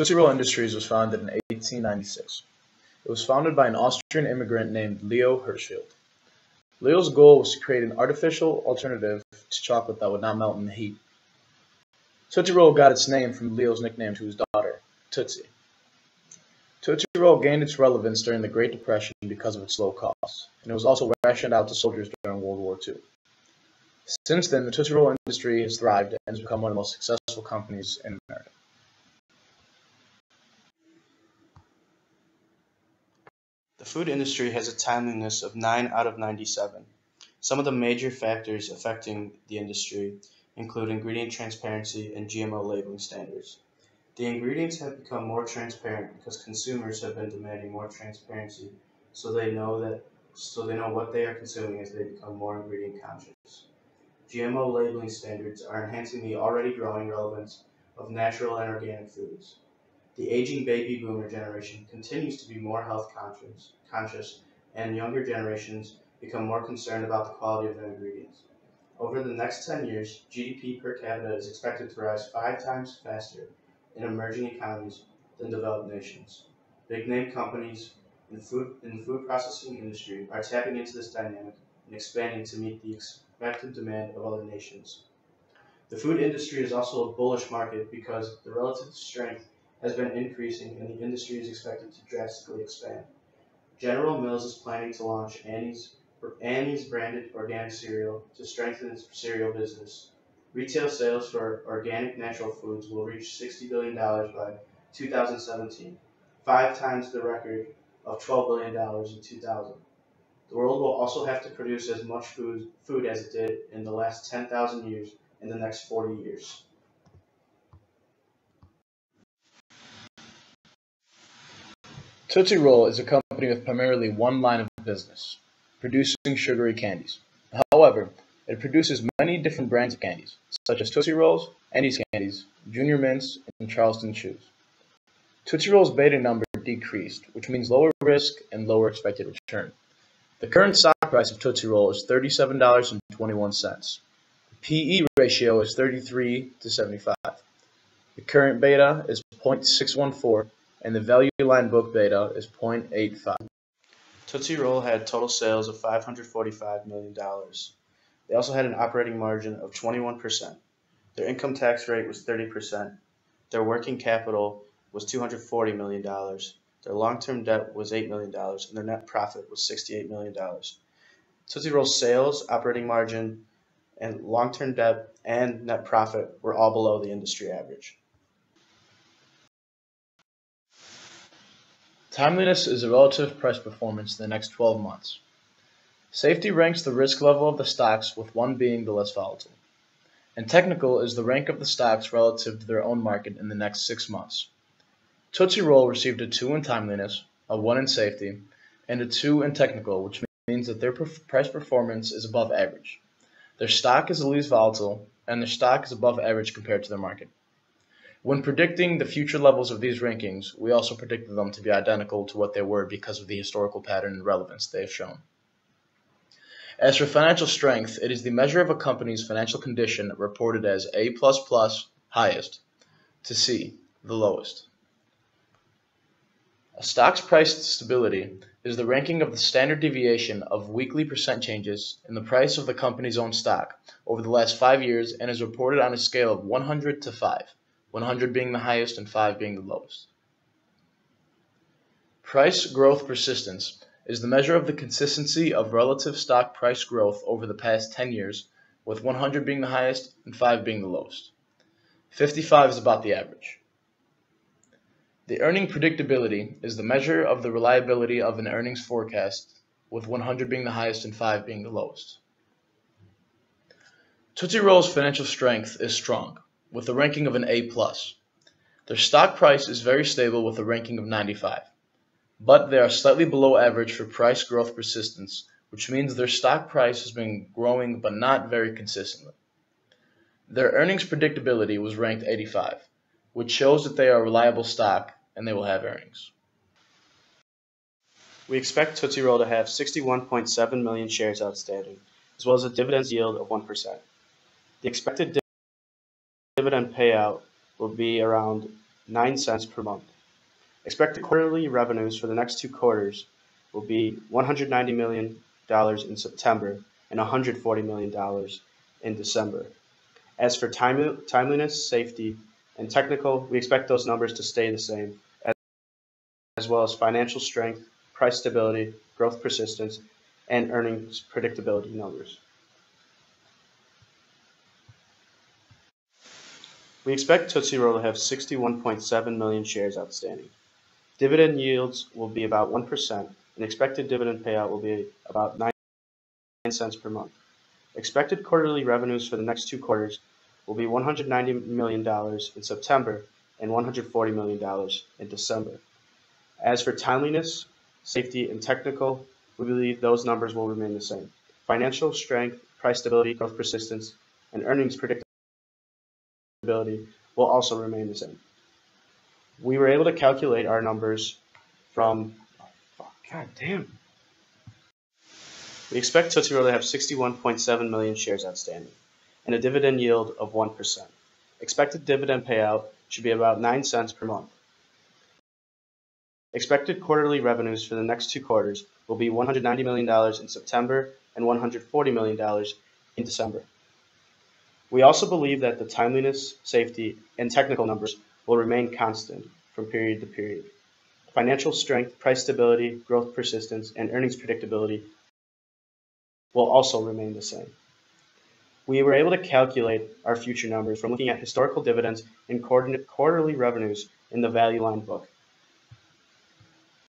Tootsie Roll Industries was founded in 1896. It was founded by an Austrian immigrant named Leo Hirschfeld. Leo's goal was to create an artificial alternative to chocolate that would not melt in the heat. Tootsie Roll got its name from Leo's nickname to his daughter, Tootsie. Tootsie Roll gained its relevance during the Great Depression because of its low cost, and it was also rationed out to soldiers during World War II. Since then, the Tootsie Roll industry has thrived and has become one of the most successful companies in America. The food industry has a timeliness of 9 out of 97. Some of the major factors affecting the industry include ingredient transparency and GMO labeling standards. The ingredients have become more transparent because consumers have been demanding more transparency, so they know what they are consuming as they become more ingredient conscious. GMO labeling standards are enhancing the already growing relevance of natural and organic foods. The aging baby boomer generation continues to be more health conscious, and younger generations become more concerned about the quality of their ingredients. Over the next 10 years, GDP per capita is expected to rise 5 times faster in emerging economies than developed nations. Big name companies in the food processing industry are tapping into this dynamic and expanding to meet the expected demand of other nations. The food industry is also a bullish market because the relative strength has been increasing and the industry is expected to drastically expand. General Mills is planning to launch Annie's branded organic cereal to strengthen its cereal business. Retail sales for organic natural foods will reach $60 billion by 2017, 5 times the record of $12 billion in 2000. The world will also have to produce as much food as it did in the last 10,000 years in the next 40 years. Tootsie Roll is a company with primarily one line of business, producing sugary candies. However, it produces many different brands of candies, such as Tootsie Rolls, Andes Candies, Junior Mints, and Charleston Chews. Tootsie Roll's beta number decreased, which means lower risk and lower expected return. The current stock price of Tootsie Roll is $37.21. The PE ratio is 33 to 75. The current beta is 0.614, and the value line book beta is 0.85. Tootsie Roll had total sales of $545 million. They also had an operating margin of 21%. Their income tax rate was 30%. Their working capital was $240 million. Their long-term debt was $8 million, and their net profit was $68 million. Tootsie Roll's sales, operating margin, and long-term debt and net profit were all below the industry average. Timeliness is a relative price performance in the next 12 months. Safety ranks the risk level of the stocks, with 1 being the less volatile. And technical is the rank of the stocks relative to their own market in the next 6 months. Tootsie Roll received a 2 in timeliness, a 1 in safety, and a 2 in technical, which means that their price performance is above average. Their stock is the least volatile, and their stock is above average compared to their market. When predicting the future levels of these rankings, we also predicted them to be identical to what they were because of the historical pattern and relevance they have shown. As for financial strength, it is the measure of a company's financial condition reported as A++, highest, to C, the lowest. A stock's price stability is the ranking of the standard deviation of weekly percent changes in the price of the company's own stock over the last 5 years and is reported on a scale of 100 to 5. 100 being the highest and 5 being the lowest. Price growth persistence is the measure of the consistency of relative stock price growth over the past 10 years, with 100 being the highest and 5 being the lowest. 55 is about the average. The earning predictability is the measure of the reliability of an earnings forecast, with 100 being the highest and 5 being the lowest. Tootsie Roll's financial strength is strong, with a ranking of an A+. Their stock price is very stable with a ranking of 95, but they are slightly below average for price growth persistence, which means their stock price has been growing but not very consistently. Their earnings predictability was ranked 85, which shows that they are a reliable stock and they will have earnings. We expect Tootsie Roll to have 61.7 million shares outstanding, as well as a dividend yield of 1%. The expected dividend payout will be around 9 cents per month. Expected quarterly revenues for the next 2 quarters will be $190 million in September and $140 million in December. As for timeliness, safety, and technical, we expect those numbers to stay the same, as well as financial strength, price stability, growth persistence, and earnings predictability numbers. We expect Tootsie Roll to have 61.7 million shares outstanding. Dividend yields will be about 1%, and expected dividend payout will be about 9 cents per month. Expected quarterly revenues for the next 2 quarters will be $190 million in September and $140 million in December. As for timeliness, safety, and technical, we believe those numbers will remain the same. Financial strength, price stability, growth persistence, and earnings predictability will also remain the same. We were able to calculate our numbers from, We expect Tootsie Roll to have 61.7 million shares outstanding and a dividend yield of 1%. Expected dividend payout should be about 9 cents per month. Expected quarterly revenues for the next 2 quarters will be $190 million in September and $140 million in December. We also believe that the timeliness, safety, and technical numbers will remain constant from period to period. Financial strength, price stability, growth persistence, and earnings predictability will also remain the same. We were able to calculate our future numbers from looking at historical dividends and quarterly revenues in the Value Line book.